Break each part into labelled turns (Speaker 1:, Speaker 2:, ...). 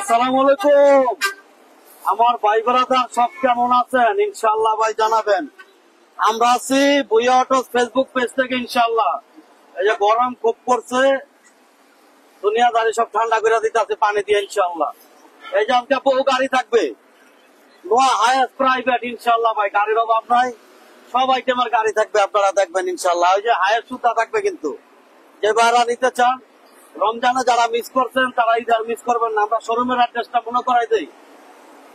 Speaker 1: আসসালামু আলাইকুম। আমার ভাই ব্রাদার সব কেমন আছেন? ইনশাআল্লাহ ভাই জানাবেন। আমরা আছি বুয়া অটো ফেসবুক পেজ থেকে ইনশাআল্লাহ। এই যে গরম খুব পড়ছে, দুনিয়াদারি সব ঠান্ডা করে দিতে আছে পানি দিয়ে ইনশাআল্লাহ। এই যে আজকে বহু গাড়ি থাকবে, নোয়া হায়ার প্রাইভেট ইনশাআল্লাহ ভাই, গাড়ির অভাব নাই, সব আইটেমের গাড়ি থাকবে, আপনারা দেখবেন ইনশাআল্লাহ। ওই যে হায়ার সুতা থাকবে, কিন্তু যে ভাড়া নিতে চান রমজানে যারা মিস করছেন তারা ঈদের মিস করবেন না। আমরা শোরুমের অ্যাড্রেসটা মনে করাই দিই।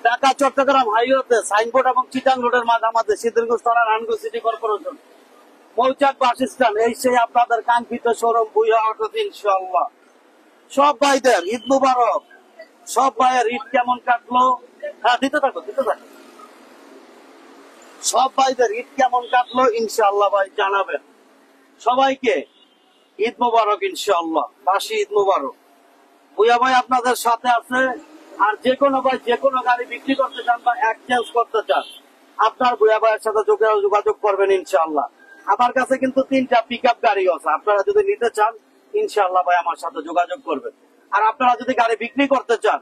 Speaker 1: ঢাকা চট্টগ্রাম হাইওয়েতে সাইনবোর্ড এবং চিটাং রোডের মাঝামাঝি শীতলকুচি থানা রানগঞ্জ সিটি কর্পোরেশন মৌচাক বাস স্ট্যান্ড, এই সেই আপনাদের কাঙ্ক্ষিত শোরুম বুয়া অটো ইনশাআল্লাহ। সব ভাইদের ঈদ মুবারক। সব ভাইয়ের ঈদ কেমন কাটলো? হ্যাঁ, দিতে থাকো। সব ভাইদের ঈদ কেমন কাটলো ইনশাআল্লাহ ভাই জানাবেন। সবাইকে ঈদ মুবারক ইনশাআল্লাহ, বাসি ঈদ মুবারক। বুয়া ভাই আপনাদের সাথে আছে। আর যে কোনো ভাই যে কোনো গাড়ি বিক্রি করতে চান বা এক্সচেঞ্জ করতে চান, আপনার বুয়া ভাইয়ের সাথে যোগাযোগ করবেন ইনশাআল্লাহ। আমার কাছে কিন্তু 3টা পিকআপ গাড়ি আছে, আপনারা যদি নিতে চান ইনশাআল্লাহ ভাই আমার সাথে যোগাযোগ করবেন। আর আপনারা যদি গাড়ি বিক্রি করতে চান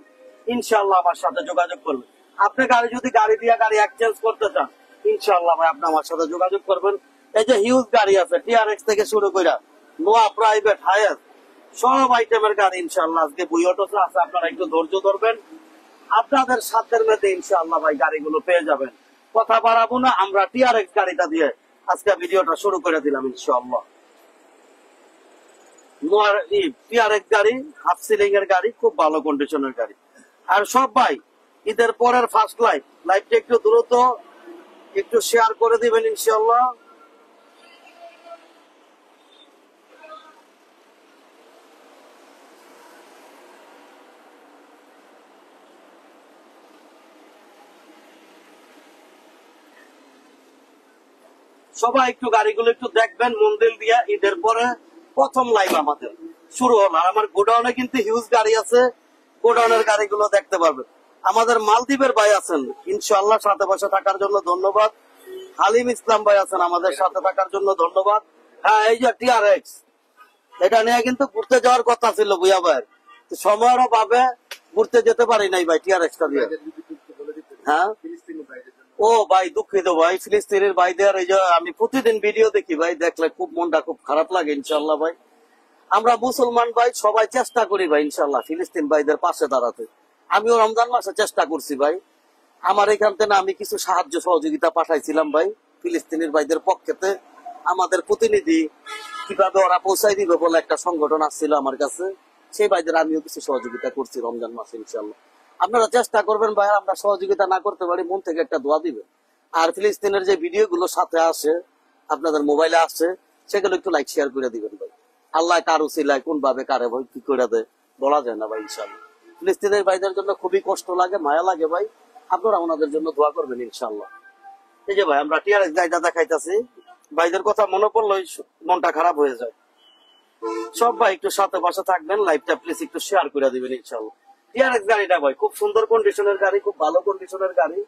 Speaker 1: ইনশাআল্লাহ আমার সাথে যোগাযোগ করবেন। আপনি গাড়ি দিয়ে গাড়ি এক্সচেঞ্জ করতে চান ইনশাআল্লাহ ভাই আপনি আমার সাথে যোগাযোগ করবেন। এই যে হিউজ গাড়ি আছে, টিআরএক্স থেকে শুরু করে নোয়া প্রাইভেট হায়ার সব আইটেমের গাড়ি ইনশাআল্লাহ আজকে বুয়া অটোতে আছে। আপনারা একটু ধৈর্য ধরবেন, আপনাদের সাধ্যের মধ্যে ইনশাআল্লাহ ভাই গাড়িগুলো পেয়ে যাবেন। কথা বাড়াবো না, আমরা টিআরএক্স গাড়িটা দিয়ে আজকে ভিডিওটা শুরু করে দিলাম ইনশাআল্লাহ। নোয়ার টিআরএক্স গাড়ি, হাফ সিলিং এর গাড়ি, খুব ভালো কন্ডিশনের গাড়ি। আর সব ভাই ঈদের পরের ফার্স্ট লাইভটা একটু দ্রুত একটু শেয়ার করে দিবেন ইনশাআল্লাহ। সবাই একটু গাড়িগুলো একটু দেখবেন মন্দির দিয়া। ঈদের পরে প্রথম লাইভ আমাদের শুরু হলো। আর আমার গোডাউনে কিন্তু হিউজ গাড়ি আছে, গোডাউনের গাড়িগুলো দেখতে পারবেন। আমাদের মালদ্বীপের ভাই আছেন ইনশাআল্লাহ, সাথে বসে থাকার জন্য ধন্যবাদ। হালিম ইসলাম ভাই আছেন আমাদের সাথে থাকার জন্য ধন্যবাদ। হ্যাঁ, এই যে টিআরএক্স, এটা নিয়ে কিন্তু ঘুরতে যাওয়ার কথা ছিল বুয়া ভাই, সময়ের অভাবে ঘুরতে যেতে পারি নাই ভাই টিআরএক্সটা দিয়ে। হ্যাঁ, ও ভাই দুঃখিত ভাই, ফিলিস্তিনের ভাইদের এই যে আমি প্রতিদিন ভিডিও দেখি ভাই, দেখলে খুব মনটা খুব খারাপ লাগে ইনশাআল্লাহ ভাই। আমরা মুসলমান ভাই সবাই চেষ্টা করি ভাই ইনশাআল্লাহ ফিলিস্তিন ভাইদের পাশে দাঁড়াতে। আমিও রমজান মাসে চেষ্টা করছি ভাই। আমার এখান থেকে আমি কিছু সাহায্য সহযোগিতা পাঠাইছিলাম ভাই ফিলিস্তিনের ভাইদের পক্ষেতে। আমাদের প্রতিনিধি কিভাবে ওরা পৌঁছাই দিবে বলে একটা সংগঠন আসছিল আমার কাছে, সেই ভাইদের আমিও কিছু সহযোগিতা করছি রমজান মাসে ইনশাআল্লাহ। আপনারা চেষ্টা করবেন ভাই, আমরা সহযোগিতা না করতে পারি মন থেকে একটা দোয়া দিবেন। আর ফিলিস্তিনের যে ভিডিও গুলো সাথে আসে আপনাদের মোবাইলে আসছে, সেগুলো একটু লাইক শেয়ার করে দিবেন ভাই। আল্লাহ কার উসিলায় কোন ভাবে কারে ভাই কি করে দেয় বলা যায় না ভাই ইনশাআল্লাহ। ফিলিস্তিনের ভাইদের জন্য খুবই কষ্ট লাগে, মায়া লাগে ভাই, আপনারা ওনাদের জন্য দোয়া করবেন ইনশাআল্লাহ। এই যে ভাই আমরা টিআরএক্স গাড়িটা দেখাইতেছি, ভাইদের কথা মনে পড়লেই মনটা খারাপ হয়ে যায়। সব ভাই একটু সাথে পাশে থাকবেন, লাইভটা প্লিজ একটু শেয়ার করে দিবেন ইনশাআল্লাহ। টিআরএক্স গাড়িটা ভাই খুব সুন্দর কন্ডিশনের গাড়ি, খুব ভালো কন্ডিশনের গাড়ি।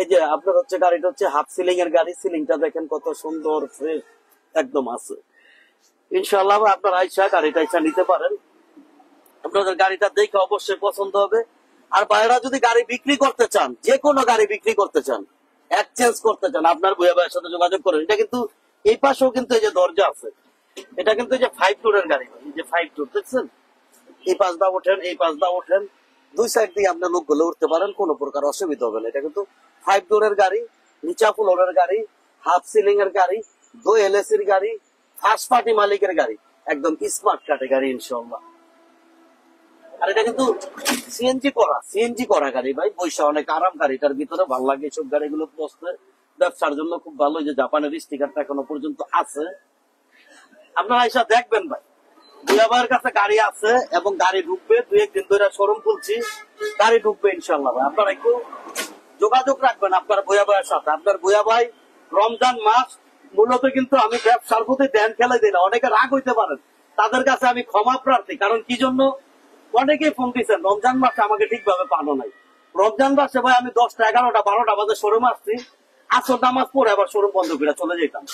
Speaker 1: এই যে আপনার হচ্ছে গাড়িটা হচ্ছে হাফ সিলিং এর গাড়ি, সিলিংটা দেখেন কত সুন্দর ফ্রেশ একদম আছে ইনশাআল্লাহ। আপনার আইসা গাড়িটা নিতে পারেন, আপনাদের গাড়িটা দেখে অবশ্যই পছন্দ হবে। আর ভাইরা যদি গাড়ি বিক্রি করতে চান, যে কোনো গাড়ি বিক্রি করতে চান, এক্সচেঞ্জ করতে চান, আপনার বুয়া ভাইয়ের সাথে যোগাযোগ করেন। এটা কিন্তু এই পাশেও কিন্তু এই যে দরজা আছে, এটা কিন্তু এই যে 5 ডোরের গাড়ি, এই যে 5 ডোর দেখছেন, এই পাশ দা ওঠেন, এই পাশ দা ওঠেন, দুই সাইড দিয়ে আপনার লোকগুলো উঠতে পারেন, কোনো প্রকার অসুবিধা হবে না। এটা কিন্তু 5 ডোরের গাড়ি, নিচা ফ্লোরের গাড়ি, হাফ সিলিং এর গাড়ি, 2 এলএসির গাড়ি, ফার্স্ট পার্টি মালিকের গাড়ি, একদম স্মার্ট ক্যাটাগরি ইনশাআল্লাহ। আর এটা কিন্তু সিএনজি করা গাড়ি ভাই, পয়সা অনেক আরাম গাড়িটার ভিতরে, ভালো লাগে এইসব গাড়িগুলো বসতে, ব্যবসার জন্য খুব ভালো। যে জাপানের স্টিকারটা এখনো পর্যন্ত আছে, আপনারা এসে দেখবেন ভাই। বুয়া ভাইয়ের কাছে গাড়ি আছে এবং গাড়ি ঢুকবে, 2-1 দিন ধরে শোরুম খুলছি, গাড়ি ঢুকবে ইনশাআল্লাহ ভাই। আপনারা একটু যোগাযোগ রাখবেন আপনার বুয়া ভাইয়ের সাথে। আপনার বুয়া ভাই রমজান মাস মূলত কিন্তু আমি ব্যবসার প্রতি ধ্যান খেলে দিই না, অনেকে রাগ হইতে পারেন, তাদের কাছে আমি ক্ষমা প্রার্থী। কারণ কি জন্য, অনেকেই ফোন দিচ্ছেন রমজান মাসে আমাকে ঠিকভাবে পানো নাই। রমজান মাসে ভাই আমি 10টা 11টা 12টা বাজে শোরুম আসছি, আসর নামাজ পরে আবার শোরুম বন্ধ করে চলে যেতাম।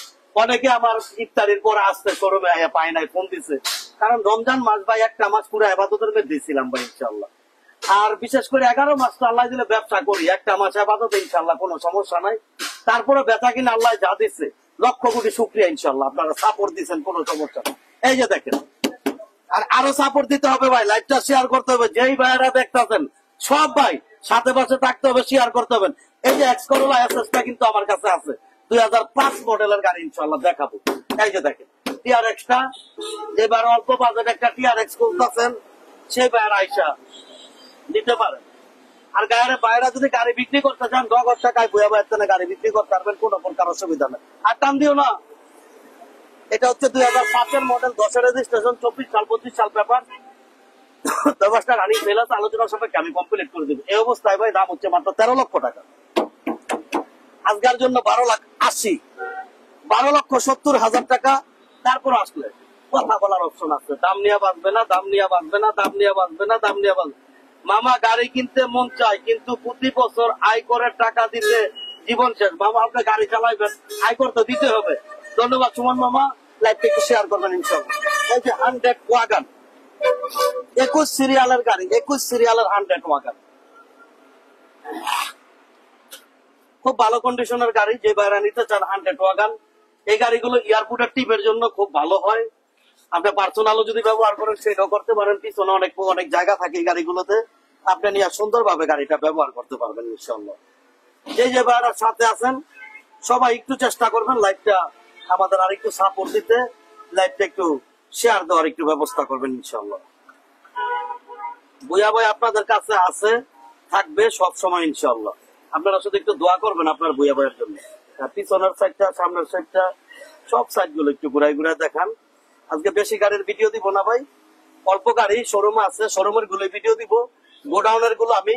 Speaker 1: অনেকে আমার ইফতারির পরে আসতে শোরুমে পায় নাই, ফোন দিছে। কারণ রমজান মাস ভাই একটা মাস পুরো ইবাদতের মধ্যে দিয়েছিলাম ভাই ইনশাআল্লাহ। আর বিশেষ করে 11 মাস তো আল্লাহ দিলে ব্যবসা করি, একটা মাসে আপাতত ইনশাল্লাহ কোনো সমস্যা নাই। তারপরে বেচা কিনা আল্লাহ যা দিচ্ছে লক্ষ কোটি শুক্রিয়া ইনশাল্লাহ, আপনারা সাপোর্ট দিচ্ছেন, কোনো সমস্যা নেই। এই যে দেখেন, আর আরো সাপোর্ট দিতে হবে ভাই, লাইভটা শেয়ার করতে হবে, যেই ভাইয়েরা দেখতেছেন সব ভাই সাথে পাশে থাকতে হবে, শেয়ার করতে হবে। এই যে এক্স করোলা এসএসটা কিন্তু আমার কাছে আছে, 2005 মডেলের গাড়ি ইনশাল্লাহ দেখাবো। এই যে দেখেন টিআরএক্সটা, এবার অল্প বাজেট একটা টিআরএক্স করতেছেন, সেই ভাইয়ের আইসা দিতে পারেন। আর গায়ের বাইরে যদি গাড়ি বিক্রি করতে চান, 10 টাকায় বইয়া বাইরে গাড়ি বিক্রি করতে পারবেন, কোনো প্রকার অসুবিধা নেই। আর টান দিও না, এটা হচ্ছে 2005 মডেল, 10 রেজিস্ট্রেশন, 24 সাল 25 সাল পেপার, 10টা রানিং ফেল আছে, আলোচনার সাপেক্ষে আমি কমপ্লিট করে দেবো। এই অবস্থায় ভাই দাম হচ্ছে মাত্র 13 লক্ষ টাকা। আজকের জন্য 12,80,000, 12,70,000 টাকা। তারপর আসলে কথা বলার অপশন আছে, দাম নিয়ে বাঁচবে না, দাম নিয়ে বাঁচবে না, দাম নিয়ে বাঁচবে না, দাম নিয়ে বাঁচবে। মামা গাড়ি কিনতে মন চায়, কিন্তু প্রতি বছর আয় করে টাকা দিতে জীবন শেষ। মামা আপনি গাড়ি চালাইবেন, আয় করতে দিতে হবে। ধন্যবাদ সুমন মামা, লাইভটা একটু শেয়ার করবেন ইনশাআল্লাহ। এই যে 100 ওয়াগন, 21 সিরিয়ালের গাড়ি, 21 সিরিয়ালের 100 ওয়াগন, খুব ভালো কন্ডিশনের গাড়ি। যে বাইরে নিতে চান 100 ওয়াগন, এই গাড়িগুলো এয়ারপোর্টের টিপের জন্য খুব ভালো হয়। আপনি পার্সোনালও যদি ব্যবহার করেন সেটাও করতে পারেন, পিছনে অনেক অনেক জায়গা থাকে এই গাড়িগুলোতে, আপনি নিয়ে সুন্দরভাবে গাড়িটা ব্যবহার করতে পারবেন ইনশাআল্লাহ। যে বাইরের সাথে আছেন সবাই একটু চেষ্টা করবেন লাইভটা আমাদের আর একটু সাপোর্ট দিতে, লাইভটা একটু শেয়ার দেওয়ার একটু ব্যবস্থা করবেন ইনশাআল্লাহ। বুয়া ভাই আপনাদের কাছে আছে, থাকবে সব সময় ইনশাআল্লাহ। আপনারা শুধু একটু দোয়া করবেন আপনার বুয়া ভাইয়ের জন্য। পিছনের সাইডটা, সামনের সাইডটা, সব সাইড গুলো একটু ঘুরাই ঘুরাই দেখান। আজকে বেশি গাড়ির ভিডিও দিব না ভাই, অল্প গাড়ি শোরুমে আছে, শোরুমের গুলো ভিডিও দিব। গোডাউনের গুলো আমি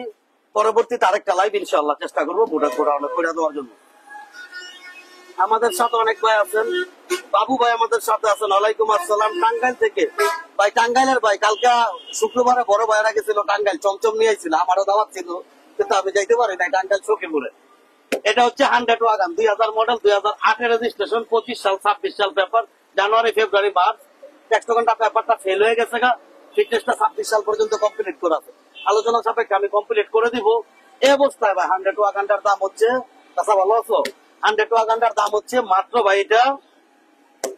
Speaker 1: পরবর্তীতে আরেকটা লাইভ ইনশাআল্লাহ চেষ্টা করবো গোডাউনে করে দেওয়ার জন্য। আমাদের সাথে অনেক ভাই আছেন, বাবু ভাই আমাদের সাথে আছেন, ওয়ালাইকুম আসসালাম, টাঙ্গাইল থেকে। ভাই টাঙ্গাইলের ভাই, কালকে শুক্রবারে বড় ভাইরা গেছিল টাঙ্গাইল, চমচম নিয়ে আইছিল, আমারও দাওয়াত ছিল, কিন্তু আমি যাইতে পারি নাই টাঙ্গাইল সখীপুরে। এটা হচ্ছে 100 ওয়াগন, 2000 মডেল, 2008 রেজিস্ট্রেশন, 25 সাল 26 সাল পেপার, জানুয়ারি ফেব্রুয়ারি মার্চ। 100 ঘন্টা পেপারটা ফেল হয়ে গেছে গা, ফিটনেসটা 26 সাল পর্যন্ত কমপ্লিট করা আছে, আলোচনা সাপেক্ষে আমি কমপ্লিট করে দিব। এই অবস্থায় ভাই 100 ওয়াগনটার দাম হচ্ছে, আচ্ছা ভালো আছো, 100 ওয়াগনটার দাম হচ্ছে মাত্র ভাই এটা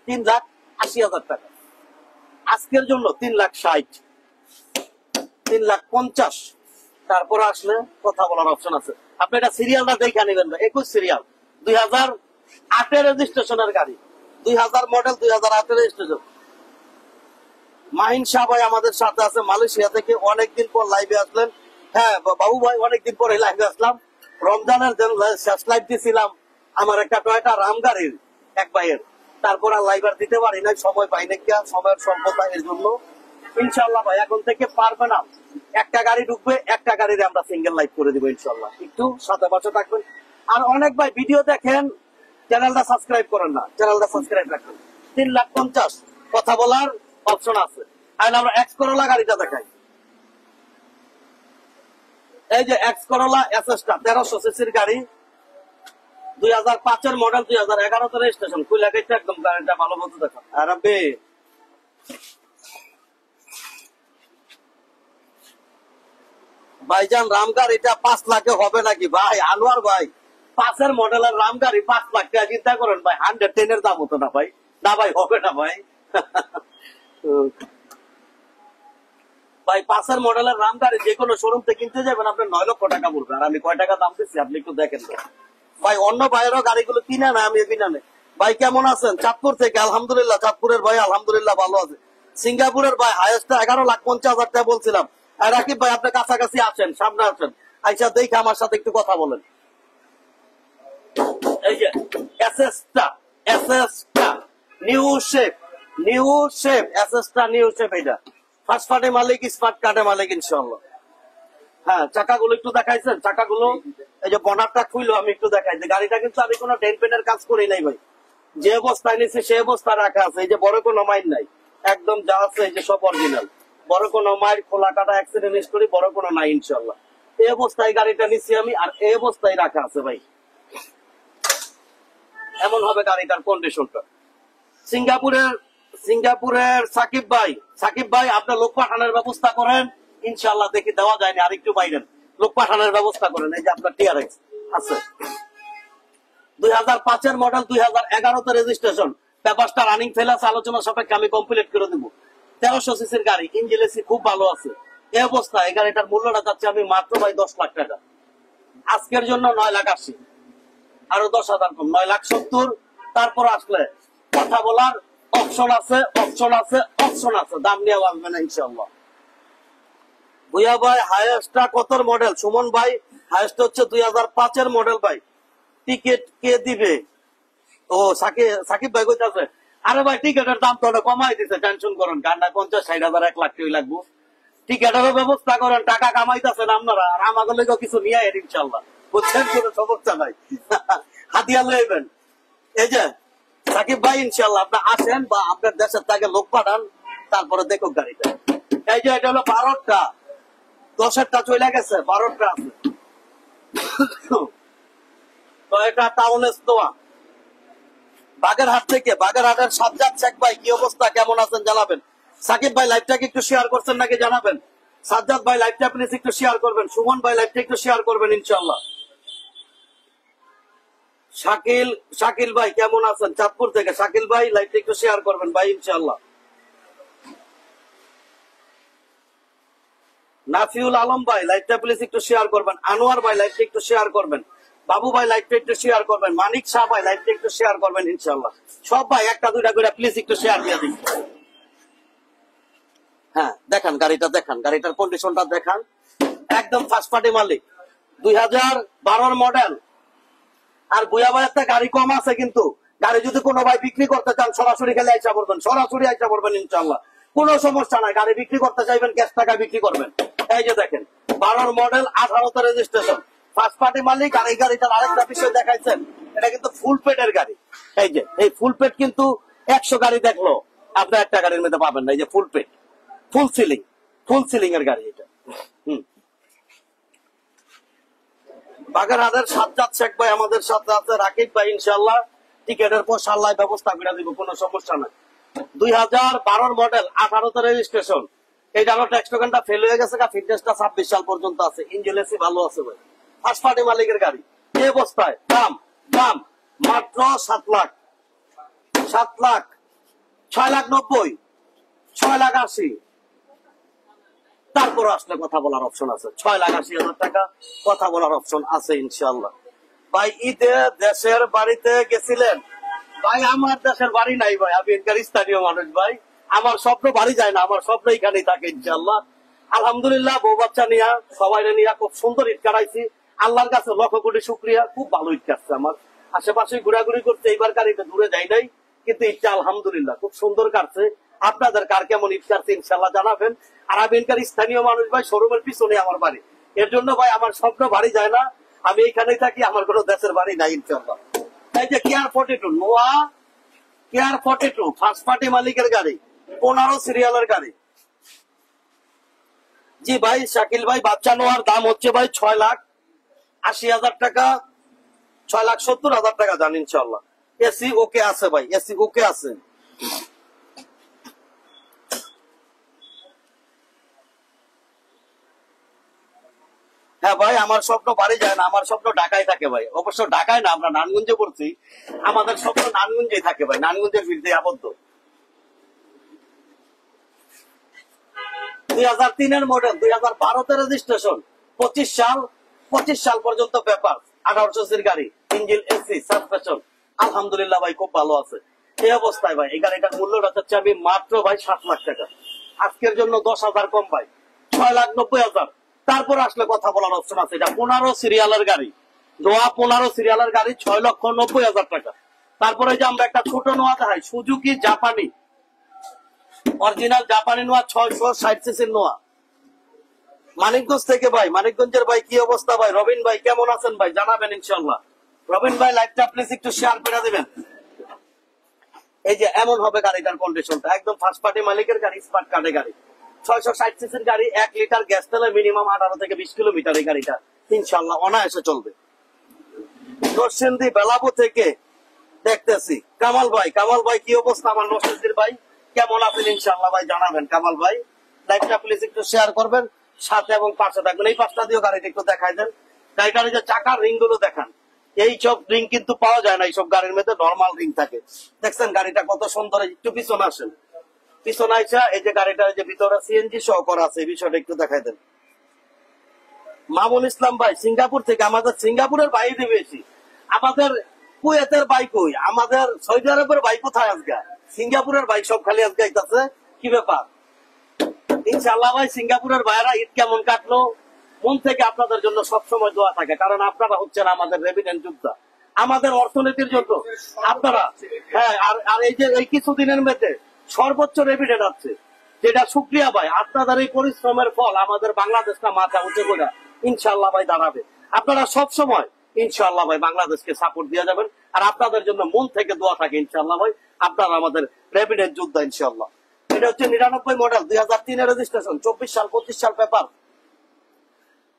Speaker 1: 3,80,000 টাকা। আজকের জন্য 3,60,000, 3,50,000। তারপর আসলে কথা বলার অপশন আছে। আপনি এটা সিরিয়ালটা দেখে নেবেন, 21 সিরিয়াল, 2008 রেজিস্ট্রেশনের গাড়ি, 2000 মডেল, 2008 রেজিস্ট্রেশন। মাহিন শাহ ভাই আমাদের সাথে আছে মালয়েশিয়া থেকে, অনেকদিন পর লাইভে আসলেন। হ্যাঁ বাবু ভাই, অনেকদিন পরে লাইভে আসলাম, রমজানের শেষ লাইভ দিয়েছিলাম আমার একটা টয়টা রাম গাড়ির এক ভাইয়ের, তারপর আর লাইভ আর দিতে পারি নাই, সময় পাই না, সময়ের স্বল্পতা, এর জন্য। ইনশাল্লাহ ভাই এখন থেকে পারবে না, একটা গাড়ি ঢুকবে, একটা গাড়ির আমরা সিঙ্গেল লাইভ করে দিব ইনশাল্লাহ। একটু সাথে পাশে থাকবেন। আর অনেক ভাই ভিডিও দেখেন, চ্যানেলটা সাবস্ক্রাইব করেন না, চ্যানেলটা সাবস্ক্রাইব রাখবেন। 3,50,000 কথা বলার অপশন আছে। আর আমরা এক্স করোলা গাড়িটা দেখাই। এই যে এক্স করোলা এসএসটা, 1300 সিসির গাড়ি, 2005 মডেল, 2011 রেজিস্ট্রেশন, খুলে গেছে একদম, গাড়িটা ভালো মতো দেখা। আর ভাইজান রাম গাড়িটা 5 লাখে হবে নাকি ভাই? আনোয়ার ভাই, 5 মডেলের রাম গাড়ি 5 লাখ টাকা, চিন্তা করেন ভাই, 110 এর দাম হতো না ভাই? না ভাই, হবে না ভাই। ভাই 5 মডেলের রাম গাড়ি যে কোনো শোরুম থেকে কিনতে যাবেন আপনি 9 লক্ষ টাকা পড়বে। আর আমি কয় টাকা দাম দিচ্ছি আপনি একটু দেখেন ভাই। অন্য ভাইয়েরও গাড়িগুলো কিনে না, আমি কিনা নেই। ভাই কেমন আছেন? চাঁদপুর থেকে, আলহামদুলিল্লাহ। চাঁদপুরের ভাই আলহামদুলিল্লাহ ভালো আছে। সিঙ্গাপুরের ভাই হাইয়েস্ট 11,50,000 টাকা বলছিলাম। আর রাকিব ভাই আপনি কাছাকাছি আছেন, সামনে আছেন, আইসা দেখে আমার সাথে একটু কথা বলেন। এই যে এসএসটা, এসএসটা নিউ শেপ, নিউ শেপ, এসএসটা নিউ শেপ। এটা ফার্স্ট পার্টি মালিক, স্মার্ট কার্ডের মালিক ইনশাআল্লাহ। হ্যাঁ চাকাগুলো একটু দেখাইছেন, চাকাগুলো এই যে বনারটা খুইলো আমি একটু দেখাইছি। গাড়িটা কিন্তু আমি কোনো ডেন্ট পেনের কাজ করি নাই ভাই, যে অবস্থায় নিচ্ছি সেই অবস্থায় রাখা আছে। এই যে বড় কোনো মাইন নাই, একদম যা আছে এই যে সব অরিজিনাল, বড় কোনো মাইর খোলা কাটা অ্যাক্সিডেন্ট হিস্টোরি বড় কোনো নাই ইনশাআল্লাহ। এই অবস্থায় গাড়িটা নিচ্ছি আমি, আর এই অবস্থায় রাখা আছে ভাই। এমন হবে গাড়িটার কন্ডিশনটা। সিঙ্গাপুরের সাকিব ভাই, সাকিব ভাই আপনার লোক পাঠানোর ব্যবস্থা করেন, ইনশাল্লাহ দেখি দেওয়া যায়নি, আর একটু বাইরেন, লোক পাঠানোর ব্যবস্থা করেন। এই যে আপনার টিআরএক্স আছে 2005-এর মডেল, 2011-তে রেজিস্ট্রেশন, পেপারটা রানিং ফেল আছে, আলোচনা সাপেক্ষে আমি কমপ্লিট করে দিব। 1300 সিসির গাড়ি, ইঞ্জিন এসি খুব ভালো আছে। এই অবস্থা এই গাড়িটার মূল্যটা যাচ্ছে আমি মাত্র ভাই 10 লাখ টাকা। আজকের জন্য 9,80,000, আরো 10,000 কম, 9,70,000। তারপর আসলে কথা বলার অপশন আছে, অপশন আছে, অপশন আছে, দাম নিয়ে আসবে না ইনশাল্লাহ। ভুইয়া ভাই হায়েস্টটা কতর মডেল? সুমন ভাই হায়েস্ট হচ্ছে 2005-এর মডেল ভাই। টিকিট কে দিবে? ও সাকিব ভাই কইতাছে, আরে ভাই টিকিটের দাম তো কমাই দিছে, টেনশন করেন কান্না, 50-60,000 1 লাখ টাকা লাগবো। টিকিটেরও ব্যবস্থা করেন, টাকা কামাইতেছেন আপনারা, আর আমাদের লেগে কিছু নিয়ে আয় ইনশাল্লাহ, বুঝছেন? কোনো সমস্যা নাই, হাতিয়া লইবেন। এই যে সাকিব ভাই ইনশাল্লাহ আপনি আসেন বা আপনার দেশের থেকে লোক পাঠান, তারপরে দেখো গাড়িটা। এই যে এটা হলো 12টা, 10-এরটা চলে গেছে, 12টা আছে। তো এটা টাউন এস্তোয়া বাগেরহাট থেকে, বাগেরহাটের সাজ্জাদ শেখ ভাই কি অবস্থা, কেমন আছেন জানাবেন। সাকিব ভাই লাইভটাকে একটু শেয়ার করছেন নাকি জানাবেন। সাজ্জাদ ভাই লাইভটা প্লিজ একটু শেয়ার করবেন। সুমন ভাই লাইভটা একটু শেয়ার করবেন ইনশাল্লাহ। শাকিল ভাই কেমন আছেন চাঁদপুর থেকে, শাকিল ভাই লাইভটা একটু শেয়ার করবেন ভাই ইনশাল্লাহ। নাফিউল আলম ভাই লাইভটা প্লিজ একটু শেয়ার করবেন। আনোয়ার ভাই লাইভটা একটু শেয়ার করবেন। বাবু ভাই লাইভটা একটু শেয়ার করবেন। মানিক শাহ ভাই লাইভটা একটু শেয়ার করবেন ইনশাল্লাহ। সব ভাই একটা দুইটা করে প্লিজ একটু শেয়ার দিয়ে দিন। হ্যাঁ দেখান গাড়িটা, দেখান গাড়িটার কন্ডিশনটা দেখান, একদম ফার্স্ট পার্টি মালিক, 2012-এর মডেল। আর বুয়া ভাই একটা গাড়ি কম আছে, কিন্তু গাড়ি যদি কোনো ভাই বিক্রি করতে চান সরাসরি খেলে আইসা পড়বেন, সরাসরি আইসা পড়বেন ইনশাল্লাহ, কোনো সমস্যা নাই। গাড়ি বিক্রি করতে চাইবেন ক্যাশ টাকা বিক্রি করবেন। এই যে দেখেন 12 মডেল, 18তে রেজিস্ট্রেশন, ফার্স্ট পার্টি মালিক। আর এই গাড়িটার আরেকটা বিষয় দেখাইছেন, এটা কিন্তু ফুল পেটের গাড়ি। এই যে এই ফুল পেট কিন্তু 100 গাড়ি দেখলো আপনার একটা গাড়ির মধ্যে পাবেন না। এই যে ফুল পেট, ফুল সিলিং এর গাড়ি এটা। বাগেরহাটের সাজ্জাদ শেখ ভাই আমাদের সাথে আছে, রাকিব ভাই ইনশাল্লাহ টিকেটের পর সাল্লাহ ব্যবস্থা করে দিব, কোনো সমস্যা নাই। 2012-এর মডেল, 18তে রেজিস্ট্রেশন। এই ডালো ট্যাক্স টোকেনটা ফেল হয়ে গেছে, ফিটনেসটা 26 সাল পর্যন্ত আছে, ইঞ্জিন এসি ভালো আছে ভাই, ফার্স্ট পার্টি মালিকের গাড়ি। এই অবস্থায় দাম মাত্র 7 লাখ, 6,90,000, 6,80,000। তারপর আসলে কথা বলার অপশন আছে, 6,80,000 টাকা কথা বলার অপশন আছে ইনশাল্লাহ। ভাই ঈদে দেশের বাড়িতে গেছিলেন? ভাই আমার দেশের বাড়ি নাই ভাই, আমি এখানকার স্থানীয় মানুষ ভাই, আমার স্বপ্ন বাড়ি যায় না, আমার স্বপ্ন এখানেই থাকে ইনশাল্লাহ। আলহামদুলিল্লাহ বউ বাচ্চা নিয়ে সবাই নিয়ে খুব সুন্দর ঈদ কাটাইছি, আল্লাহর কাছে লক্ষ কোটি শুক্রিয়া, খুব ভালো ঈদ কাটছে আমার। আশেপাশে ঘোরাঘুরি করতে এইবার গাড়িতে দূরে যাই নাই, কিন্তু ঈদটা আলহামদুলিল্লাহ খুব সুন্দর কাটছে। আপনাদের কার কেমন ঈদ কাটছে ইনশাল্লাহ জানাবেন। আর আমি এখানকার স্থানীয় মানুষ ভাই, শোরুমের পিছনে আমার বাড়ি, এর জন্য ভাই আমার স্বপ্ন বাড়ি যায় না, আমি এখানেই থাকি, আমার কোনো দেশের বাড়ি নাই ইনশাল্লাহ। এই যে কেয়ার 42 নোয়া, কেয়ার 42 ফার্স্ট পার্টি মালিকের গাড়ি, 15 সিরিয়ালের গাড়ি। জি ভাই শাকিল ভাই, বাচ্চা নোয়ার দাম হচ্ছে ভাই 6,80,000 টাকা, 6,70,000 টাকা জান ইনশাল্লাহ। এসি ওকে আছে ভাই, এসি ওকে আছে। হ্যাঁ ভাই আমার স্বপ্ন বাড়ি যায় না, আমার স্বপ্ন ঢাকায় থাকে ভাই, অবশ্য ঢাকায় না, আমরা নানগঞ্জে পড়ছি, আমাদের স্বপ্ন নানগঞ্জে থাকে ভাই, নানগঞ্জের বিরুদ্ধে আবদ্ধ। 2003-এর মডেল, 2012-তে রেজিস্ট্রেশন, 25 সাল পর্যন্ত পেপার, 1800 সিসির গাড়ি, ইঞ্জিন এসি সাসপেনশন, আলহামদুলিল্লাহ ভাই খুব ভালো আছে। এই অবস্থায় ভাই এই গাড়িটার মূল্যটা হচ্ছে আমি মাত্র ভাই 7 লাখ টাকা, আজকের জন্য 10,000 কম ভাই, 6,90,000। তারপর আসলে কথা বলার অপশন আছে। এটা 15 সিরিয়ালের গাড়ি, নোয়া 15 সিরিয়ালের গাড়ি, 6,90,000 টাকা। তারপরে যে আমরা একটা ছোট নোয়া দেখাই, সুজুকি জাপানি, অরিজিনাল জাপানি নোয়া, 660 সিসির নোয়া, মানিকগঞ্জ থেকে ভাই, মানিকগঞ্জের ভাই কি অবস্থা ভাই, রবিন ভাই কেমন আছেন ভাই জানাবেন ইনশাল্লাহ। রবিন ভাই লাইভটা প্লিজ একটু শেয়ার করে দিবেন। এই যে এমন হবে গাড়িটার কন্ডিশনটা, একদম ফার্স্ট পার্টি মালিকের গাড়ি, স্মার্ট কার্ডে গাড়ি, 660 সিসির গাড়ি, 1 লিটার গ্যাস তেলে মিনিমাম 18 থেকে 20 কিলোমিটার এই গাড়িটা ইনশাল্লাহ অনায়াসে চলবে। নরসিংদী বেলাবু থেকে দেখতেছি কামাল ভাই কি অবস্থা আমার নরসিংদীর ভাই, কেমন আছেন ইনশাল্লাহ ভাই জানাবেন। কামাল ভাই লাইভটা প্লিজ একটু শেয়ার করবেন। সাথে এবং পাশে থাকবেন। এই পাঁচটা দিয়েও গাড়িটা একটু দেখাই দেন। গাড়িটার যে চাকার রিং গুলো দেখান, এই সব রিং কিন্তু পাওয়া যায় না, এইসব গাড়ির মধ্যে নর্মাল রিং থাকে। দেখছেন গাড়িটা কত সুন্দর। একটু পিছনে আসেন, পিছনে আইসা এই যে গাড়িটার যে ভিতরে সিএনজি সহ করা আছে, এই বিষয়টা একটু দেখাই দেন। মামুন ইসলাম ভাই সিঙ্গাপুর থেকে, আমাদের সিঙ্গাপুরের ভাই দিবেছি, আমাদের কুয়েতের ভাই কই, আমাদের সৌদি আরবের ভাই কোথায় আজকে, সিঙ্গাপুরের ভাই সব খালি আজকে আইতাছে, কি ব্যাপার? ইনশাআল্লাহ ভাই সিঙ্গাপুরের ভাইরা ঈদ কেমন কাটলো, মন থেকে আপনাদের জন্য সবসময় দোয়া থাকে, কারণ আপনারা হচ্ছেন আমাদের রেভিডেন্ট যোদ্ধা, আমাদের অর্থনীতির জন্য আপনারা। হ্যাঁ, আর এই যে এই কিছুদিনের মধ্যে সর্বোচ্চ রেভিডেন্ট আছে, যেটা শুক্রিয়া ভাই, আপনাদের এই পরিশ্রমের ফল আমাদের বাংলাদেশটা মাথা উঁচু করে ইনশাআল্লাহ ভাই দাঁড়াবে। আপনারা সব সময় ইনশাআল্লাহ ভাই বাংলাদেশকে সাপোর্ট দিয়ে যাবেন, আর আপনাদের জন্য মন থেকে দোয়া থাকে ইনশাআল্লাহ ভাই, আপনারা আমাদের রেভিডেন্ট যোদ্ধা ইনশাআল্লাহ। এটা হচ্ছে 99 মডেল, 2003 রেজিস্ট্রেশন, 24 সাল 25 সাল পেপার,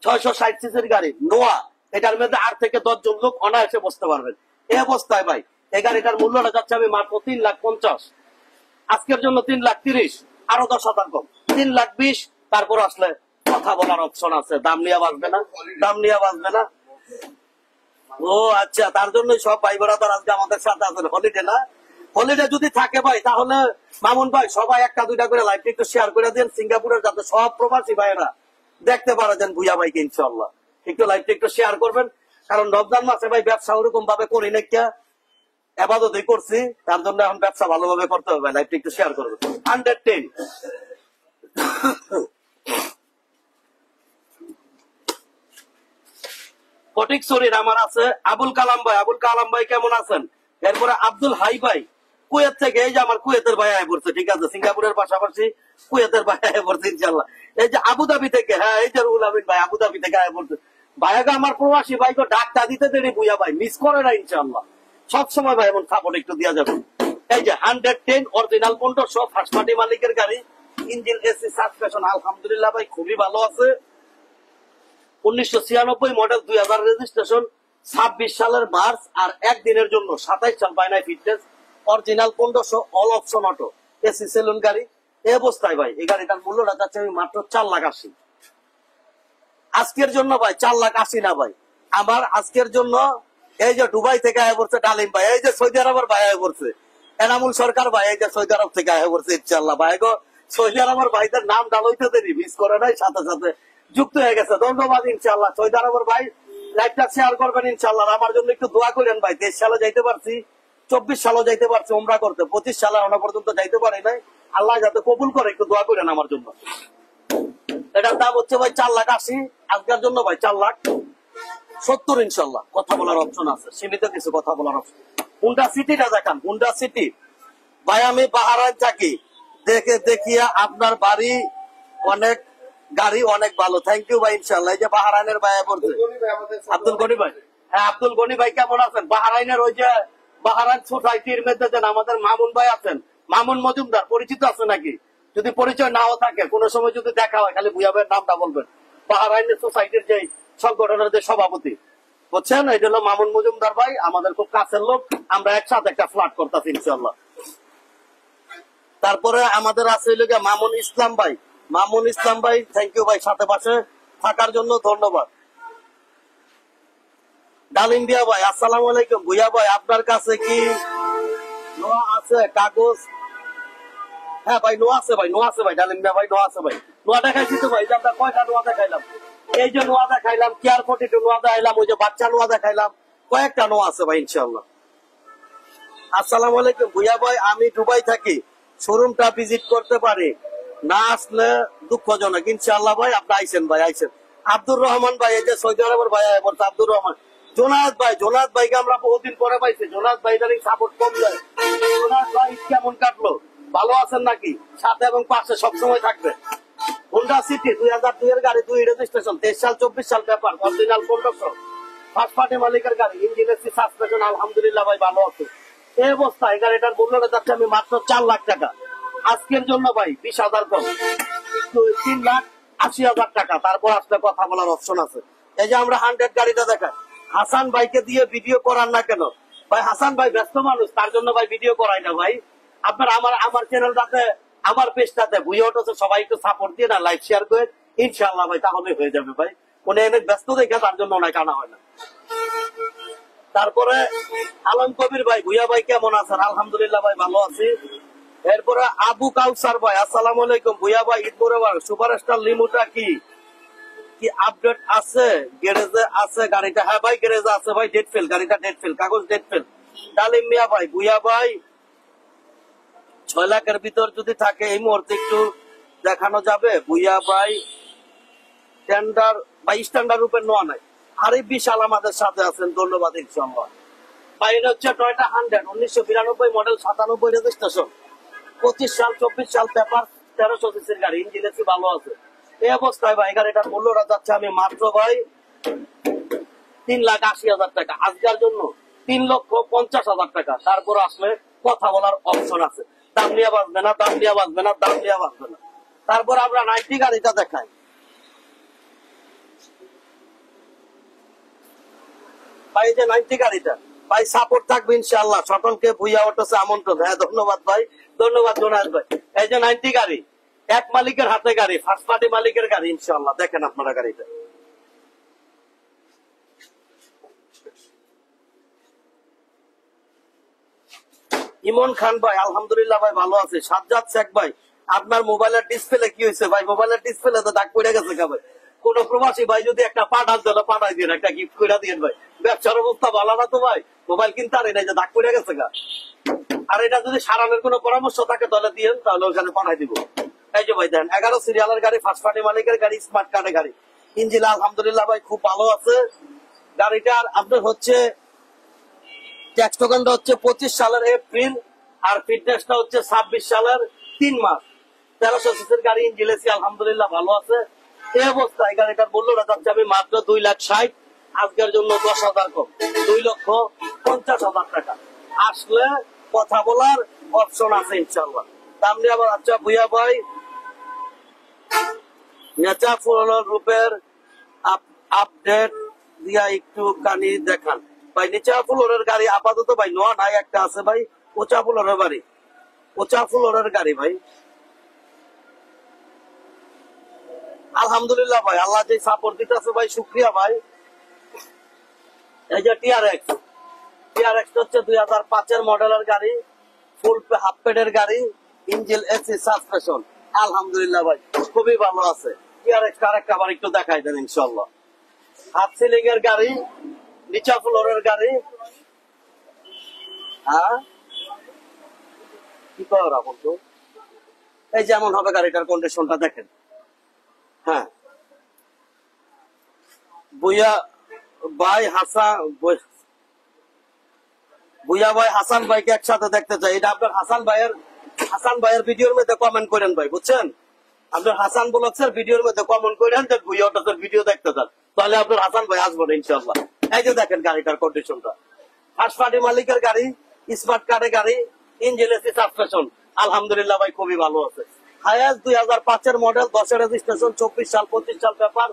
Speaker 1: 660 সিসির গাড়ি, নোয়া। এটার মধ্যে 8 থেকে 10 জন লোক অনায়াসে বসতে পারবেন। এই অবস্থায় ভাই এই গাড়িটার মূল্যটা যাচ্ছে আমি মাত্র 3,50,000, আজকের জন্য 3,30,000, আরো 10,000 কম, 3,20,000। তারপর আসলে কথা বলার অপশন আছে, দাম নিয়ে বাঁচবে না, দাম নিয়ে বাঁচবে না। ও আচ্ছা, তার জন্যই সব ভাই বোনেরা আজকে আমাদের সাথে আছেন। হলিডে না, হলিডে যদি থাকে ভাই, তাহলে মামুন ভাই সবাই একটা দুইটা করে লাইভ একটু শেয়ার করে দেন সিঙ্গাপুরের, যাতে সব প্রবাসী ভাইয়েরা দেখতে পারা যান ভুইয়া ভাইকে ইনশাআল্লাহ। একটু লাইভটা একটু শেয়ার করবেন, কারণ রমজান মাসে ভাই ব্যবসা ওরকম ভাবে করি না, আবাদতই করছি, তার জন্য এখন ব্যবসা ভালোভাবে করতে হবে। লাইভটা একটু শেয়ার করবেন। 110 ফটিক শরীর আমার আছে। আবুল কালাম ভাই, আবুল কালাম ভাই কেমন আছেন? এরপরে আব্দুল হাই ভাই কুয়েত থেকে, এই যে আমার কুয়েতের ভাই আয় পড়ছে, ঠিক আছে, সিঙ্গাপুরের পাশাপাশি কুয়েতের ভাই আয় পড়ছে ইনশাল্লাহ। এই যে আবুধাবি থেকে, হ্যাঁ এই যে রুহুল আমিন ভাই আবুধাবি থেকে আয় পড়ছে। ভাইয়াকে আমার প্রবাসী ভাইকে ডাকটা দিতে দেরি বুঝা ভাই মিস করে না ইনশাল্লাহ, সবসময় ভাই এমন সাপোর্ট একটু দেওয়া যাবে। এই যে 110 অরিজিনাল 1500 ফার্স্ট পার্টি মালিকের গাড়ি, ইঞ্জিন এসি সাসপেনশন আলহামদুলিল্লাহ ভাই খুবই ভালো আছে। 1996 মডেল, 2000 রেজিস্ট্রেশন, 26 সালের মার্চ, আর একদিনের জন্য 27 সাল বাইনাই fitness, original 1500, all option auto, AC saloon গাড়ি। এই অবস্থায় ভাই এই গাড়িটার মূল্যটা যাচ্ছে আমি মাত্র 4,80,000 আজকের জন্য ভাই, 4,80,000 না ভাই, আমার আজকের জন্য। এই যে দুবাই থেকে আয় পড়ছে ডালিম ভাই, এই যে সৌদি আরবের ভাই আয় পড়ছে এনামুল সরকার ভাই, এই যে সৌদি আরব থেকে আয় পড়ছে ইনশাআল্লাহ। ভাই গো সৌদি আরবের ভাইদের নাম ডালইতে দেরি মিস করে নাই, সাথে সাথে যুক্ত হয়ে গেছে, ধন্যবাদ ইনশাআল্লাহ। সৌদি আরবের ভাই লাইভটা শেয়ার করবেন ইনশাআল্লাহ। আমার জন্য একটু দোয়া করেন ভাই, 23 সালে যাইতে পারছি, 24 সালেও যাইতে পারছি উমরা করতে, 25 সালে এখনো পর্যন্ত যাইতে পারি নাই, আল্লাহ যাতে কবুল করে, একটু দোয়া করেন আমার জন্য। এটার দাম হচ্ছে ভাই 4,80,000 আজকের জন্য ভাই, 4,70,000 ইনশাল্লাহ। কথা বলার অপশন আছে, সীমিত কিছু কথা বলার অপশন। হুন্ডা সিটিটা দেখান, হুন্ডা সিটি ভাই, আমি বাহারাইন থাকি, দেখিয়া আপনার বাড়ি অনেক, গাড়ি অনেক ভালো, থ্যাংক ইউ ভাই ইনশাল্লাহ। এই যে বাহারাইনের ভাই বলছে আব্দুল গনি ভাই, হ্যাঁ আব্দুল গনি ভাই কেমন আছেন? বাহারাইনের ওই যে বাহারাইন সোসাইটির মধ্যে যেন আমাদের মামুন ভাই আছেন, মামুন মজুমদার, পরিচিত আছে নাকি? যদি পরিচয় নাও থাকে, কোনো সময় যদি দেখা হয়, খালি ভুইয়া ভাইয়ের নামটা বলবেন। বাহারাইনের সোসাইটির যে সংগঠনের যে সভাপতি, বুঝছেন, এটা হলো মামুন মজুমদার ভাই, আমাদের খুব কাছের লোক, আমরা একসাথে একটা ফ্ল্যাট করতেছি ইনশাল্লাহ। তারপরে আমাদের আছে মামুন ইসলাম ভাই, মামুন ইসলাম ভাই থ্যাংক ইউ ভাই, সাথে পাশে থাকার জন্য ধন্যবাদ। ডালিম দিয়া ভাই আসসালামু আলাইকুম। ভুইয়া ভাই আপনার কাছে কি নোয়া আছে, কাগজ? হ্যাঁ ভাই নোয়া আছে ভাই, নোয়া আছে ভাই, ডালিম দিয়া ভাই নোয়া আছে ভাই, নোয়া দেখাইছি তো ভাই, আমরা কয়টা নোয়া দেখাইলাম, এই যে নোয়া দেখাইলাম, কেয়ার 42 নোয়া দেখাইলাম, ওই যে বাচ্চা নোয়া দেখাইলাম, কয়েকটা নোয়া আছে ভাই ইনশাআল্লাহ। আসসালামু আলাইকুম ভুইয়া ভাই, আমি দুবাই থাকি, শোরুমটা ভিজিট করতে পারি, না আসলে দুঃখজনক। ইনশাআল্লাহ ভাই আপনি আইসেন ভাই, আইসেন। আব্দুর রহমান ভাই, এই যে সৌদি আরবের ভাই বলছে আব্দুর রহমান। জোনাস ভাই, জোনাস ভাইকে আমরা বহুদিন পরে পাইছি, জোনাস ভাই সাপোর্ট কম যায়। জোনাস ভাই কেমন কাটলো, ভালো আছেন নাকি? সাথে এবং পাশে সবসময় থাকবে। হোন্ডা সিটি 2002 এর গাড়ি, 2 রেজিস্ট্রেশন, 23 সাল 24 সাল পেপার, অরিজিনাল 1500, ফার্স্ট পার্টি মালিকের গাড়ি, ইঞ্জিন এসি সাসপেনশন আলহামদুলিল্লাহ ভাই ভালো আছে। এই অবস্থা এই গাড়িটার মূল্যটা যাচ্ছে আমি মাত্র 4,00,000 টাকা আজকের জন্য ভাই, 20,000 কম, 3,80,000 টাকা। তারপর আসলে কথা বলার অপশন আছে। এই যে আমরা 100 গাড়িটা দেখাই, হাসান ভাইকে দিয়ে ভিডিও করার না কেন ভাই? হাসান ভাই ব্যস্ত মানুষ, তার জন্য ভাই ভিডিও করাই না ভাই। আপনার আমার চ্যানেলটাতে, আমার পেজটাতে ভুইয়া অটোতে সবাই একটু সাপোর্ট দিয়ে না, লাইক শেয়ার করে ইনশাআল্লাহ ভাই তাহলে হয়ে যাবে ভাই। উনি অনেক ব্যস্ত দেখে তার জন্য ওনাকে আনা হয় না। তারপরে আলম কবির ভাই, ভুইয়া ভাই কেমন আছেন? আলহামদুলিল্লাহ ভাই ভালো আছি। এরপরে আবু কাউসার ভাই, আসসালামু আলাইকুম। ভুইয়া ভাই ঈদ মোবারক। সুপারস্টার লিমুটা কি কি আপডেট আছে? গ্যারেজে আছে গাড়িটা? হ্যাঁ ভাই গ্যারেজে আছে ভাই, ডেট ফেল, গাড়িটা ডেট ফেল, কাগজ ডেট ফেল। ডালিম মিয়া ভাই, ভুইয়া ভাই 6 লাখের ভিতর যদি থাকে এই মুহূর্তে একটু দেখানো যাবে? ভুইয়া ভাই টেন্ডার ভাই স্ট্যান্ডার্ড রূপে নেওয়া নাই। আরিফ বিশাল আমাদের সাথে আছেন, ধন্যবাদ ইনশাআল্লাহ ভাই। এটা হচ্ছে টয়োটা 100 1992 মডেল, 97 রেজিস্ট্রেশন, 25 সাল 24 সাল পেপার, 1300 সিসির গাড়ি, ইঞ্জিন এসি ভালো আছে। এই অবস্থায় ভাই গাড়িটার মূল্যটা যাচ্ছে আমি মাত্র ভাই 3,80,000 টাকা। আজকের জন্য 3,50,000 টাকা। তারপর আসলে কথা বলার অপশন আছে। দাম নিয়ে বাঁচবে না, দাম নিয়ে বাঁচবে না, দাম নিয়ে বাঁচবে না। তারপর আমরা 90 গাড়িটা দেখাই ভাই। যে 90 গাড়িটা ভাই সাপোর্ট থাকবে ইনশাআল্লাহ। সকলকে ভুইয়া অটোসে আমন্ত্রণ। হ্যাঁ ধন্যবাদ ভাই, ধন্যবাদ জোনায়েদ ভাই। এই যে 90 গাড়ি, এক মালিকের হাতে গাড়ি, ফার্স্ট পার্টি মালিকের গাড়ি ইনশাআল্লাহ। দেখেন আপনারা গাড়িটা। ইমন খান ভাই, আলহামদুলিল্লাহ ভাই ভালো আছে। সাজ্জাদ শেখ ভাই, আপনার মোবাইলের ডিসপ্লে কি হয়েছে ভাই? মোবাইলের ডিসপ্লে তো দাগ পড়ে গেছে ভাই। কোন প্রবাসী ভাই যদি একটা পাঠান দিল, পাঠাই দিয়ে একটা গিফট করে দিয়ে ভাই। ব্যবসার অবস্থা ভালো না তো ভাই, মোবাইল কিনতে আর এই যে দাগ পড়ে গেছে গা। আর এটা যদি সারানোর কোনো পরামর্শ থাকে তাহলে দিয়ে, তাহলে ওখানে পাঠাই দিব। এই যে ভাই দেন 11 সিরিয়ালের গাড়ি, ফার্স্ট পার্টি মালিকের গাড়ি, স্মার্ট কার্ডের গাড়ি, ইঞ্জিন আলহামদুলিল্লাহ ভাই খুব ভালো আছে। গাড়িটার আপনার হচ্ছে ট্যাক্স টোকেনটা হচ্ছে 25 সালের এপ্রিল, আর ফিটনেসটা হচ্ছে 26 সালের 3 মাস। 1300 সিসির গাড়ি, ইঞ্জিন এসি আলহামদুলিল্লাহ ভালো আছে। এই অবস্থায় গাড়িটার মূল্যটা যাচ্ছে আমি মাত্র 2,60,000। আজকের জন্য 10,000 কম, 2,50,000 টাকা। আসলে কথা বলার অপশন আছে ইনশাআল্লাহ। দাম নিয়ে আবার আচ্ছা ভুইয়া ভাই নেচা ফুল রূপের আপডেট দিয়া একটু কানি দেখান ভাই। নিচা ফুলের গাড়ি আপাতত ভাই নোয়া নাই, একটা আছে ভাই ওচা ফুলের বাড়ি, ওচা ফুলের গাড়ি ভাই। আলহামদুলিল্লাহ ভাই, আল্লাহ যে সাপোর্ট দিতেছে ভাই, শুক্রিয়া ভাই। এই যে টিআরএক্স, টিআরএক্স হচ্ছে 2005 মডেলের গাড়ি, ফুল হাফ পেডের গাড়ি, ইঞ্জিন এসি সাসপেনশন আলহামদুলিল্লাহ ভাই খুবই ভালো আছে। টিআরএক্স আরেকটা আবার একটু দেখাই দেন ইনশাআল্লাহ। হাফ সিলিং এর গাড়ি, নিচা ফ্লোরের গাড়ি। হ্যাঁ কি কর এখন তো এই যেমন হবে গাড়িটার কন্ডিশনটা দেখেন। হ্যাঁ বুইয়া ভাই হাসান, বুইয়া ভাই হাসান ভাইকে একসাথে দেখতে চাই। এটা আপনার হাসান ভাইয়ের ভিডিওর মধ্যে কমেন্ট করেন ভাই, বুঝছেন? আপনার হাসান ব্লগসের ভিডিওর মধ্যে কমেন্ট করেন যে বুইয়া অটোসের ভিডিও দেখতে চান, তাহলে আপনার হাসান ভাই আসবেন ইনশাআল্লাহ। এই যে দেখেন গাড়িটার কন্ডিশনটা, ফার্স্ট পার্টি মালিকের গাড়ি, স্মার্ট কার্ডের গাড়ি, ইঞ্জিন এসি সাসপেনশন আলহামদুলিল্লাহ ভাই খুবই ভালো আছে। হায়াস 2005 মডেল, 10 রেজিস্ট্রেশন, 24 সাল 25 সাল পেপার,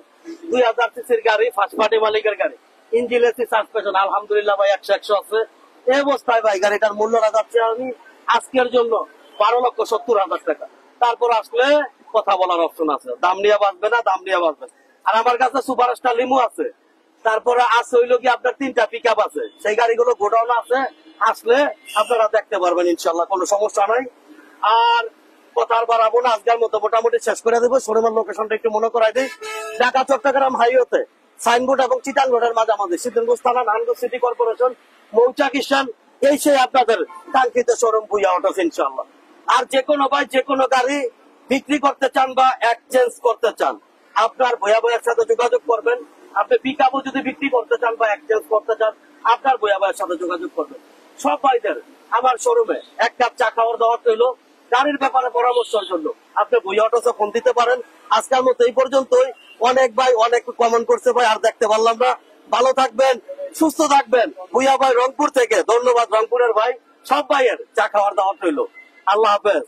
Speaker 1: 2000 সিসির গাড়ি, ফার্স্ট পার্টি মালিকের গাড়ি, ইঞ্জিন এসি সাসপেনশন আলহামদুলিল্লাহ ভাই 100 আছে। এই অবস্থায় ভাই গাড়িটার মূল্য রাখাচ্ছি আমি আজকের জন্য 12,70,000 টাকা। তারপর আসলে কথা বলার অপশন আছে। দাম নিয়ে বাঁচবে না, দাম নিয়ে বাঁচবে। আর আমার কাছে সুপারস্টার লিমু আছে। তারপরে আছে হইলো কি আপনার 3টা পিক আপ আছে, সেই গাড়িগুলো গোডাউন আছে। আসলে আপনারা দেখতে পারবেন ইনশাল্লাহ, কোনো সমস্যা নাই। আর কথা আর বাড়াবো না, আজকের মতো মোটামুটি শেষ করে দেবো। শোরুমের লোকেশনটা একটু মনে করাই দিই। ঢাকা চট্টগ্রাম হাইওয়েতে সাইনবোর্ড এবং চিটাং রোডের মাঝামাঝি, সিদ্দিনগঞ্জ থানা, নারায়ণগঞ্জ সিটি কর্পোরেশন, মৌচা কিষান, এই সেই আপনাদের কাঙ্ক্ষিত শোরুম ভুইয়া অটোস ইনশাল্লাহ। আর যে কোনো ভাই যে কোনো গাড়ি বিক্রি করতে চান বা এক্সচেঞ্জ করতে চান, আপনার ভুইয়া ভাইয়ের সাথে যোগাযোগ করবেন। আপনি পিক আপও যদি বিক্রি করতে চান বা এক্সচেঞ্জ করতে চান, আপনার ভুইয়া ভাইয়ের সাথে যোগাযোগ করবেন। সব ভাইদের আমার শোরুমে এক কাপ চা খাওয়ার দাওয়াত রইল। গাড়ির ব্যাপারে পরামর্শের জন্য আপনি ভুইয়া অটোসে ফোন দিতে পারেন। আজকের মতো এই পর্যন্তই। অনেক ভাই অনেক কমেন্ট করছে ভাই, আর দেখতে পারলাম না। ভালো থাকবেন, সুস্থ থাকবেন। ভুইয়া ভাই রংপুর থেকে, ধন্যবাদ রংপুরের ভাই। সব ভাইয়ের চা খাওয়ার দাওয়াত রইল। আল্লাহ হাফেজ।